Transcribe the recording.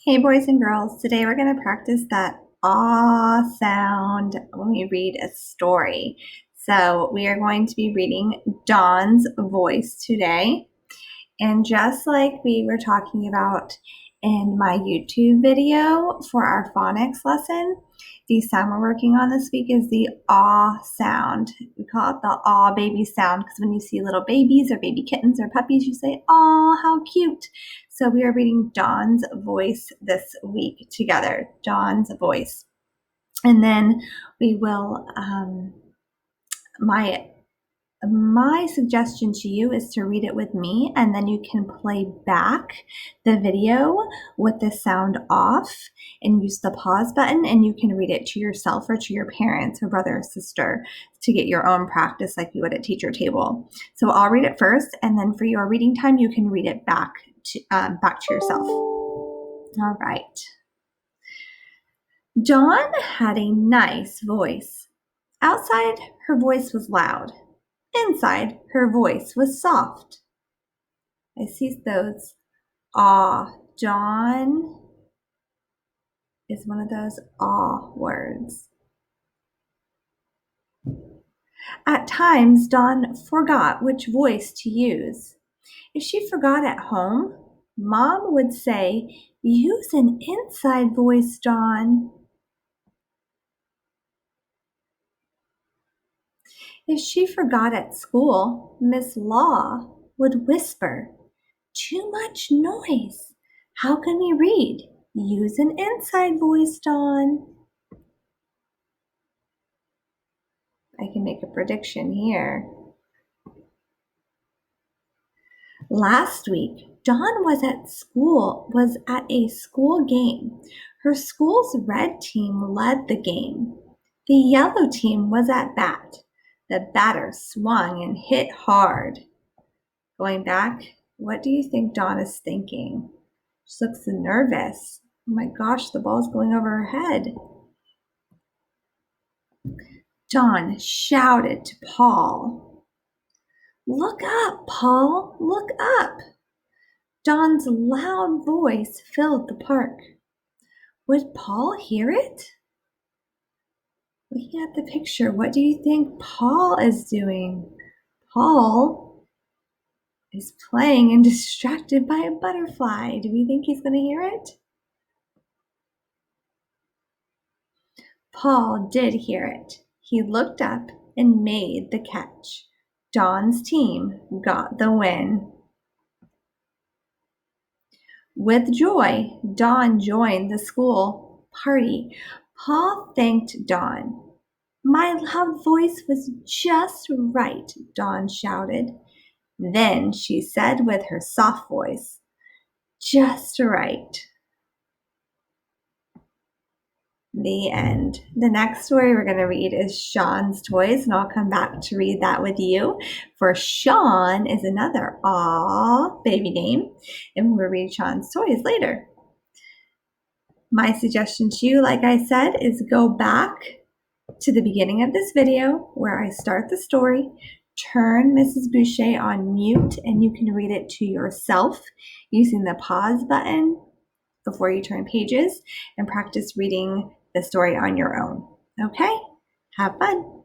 Hey boys and girls, today we're going to practice that ah sound when we read a story. So we are going to be reading Dawn's voice today. And just like we were talking about in my YouTube video for our phonics lesson, the sound we're working on this week is the ah sound. We call it the ah baby sound because when you see little babies or baby kittens or puppies, you say, "Aw, how cute." So we are reading Dawn's voice this week together, Dawn's voice. And then we will, my suggestion to you is to read it with me, and then you can play back the video with the sound off and use the pause button, and you can read it to yourself or to your parents or brother or sister to get your own practice like you would at teacher table. So I'll read it first, and then for your reading time, you can read it back to yourself. All right. Dawn had a nice voice. Outside, her voice was loud. Inside, her voice was soft. I see those ah. Dawn is one of those ah words. At times, Dawn forgot which voice to use. If she forgot at home, Mom would say, "Use an inside voice, Dawn." If she forgot at school, Miss Law would whisper, "Too much noise. How can we read? Use an inside voice, Dawn." I can make a prediction here. Last week, Dawn was at a school game. Her school's red team led the game. The yellow team was at bat. The batter swung and hit hard. Going back, what do you think Dawn is thinking? She looks nervous. Oh my gosh, the ball's going over her head. Dawn shouted to Paul. "Look up, Paul, look up." Dawn's loud voice filled the park. Would Paul hear it? Looking at the picture, what do you think Paul is doing? Paul is playing and distracted by a butterfly. Do we think he's going to hear it? Paul did hear it. He looked up and made the catch. Dawn's team got the win. With joy, Dawn joined the school party. Paul thanked Dawn. "My loud voice was just right," Dawn shouted. Then she said with her soft voice, "Just right." The end. The next story we're going to read is Sean's Toys, and I'll come back to read that with you. For Sean is another aw baby name, and we'll read Sean's Toys later. My suggestion to you, like I said, is go back to the beginning of this video where I start the story, turn Mrs. Boucher on mute, and you can read it to yourself using the pause button before you turn pages and practice reading the story on your own. Okay? Have fun.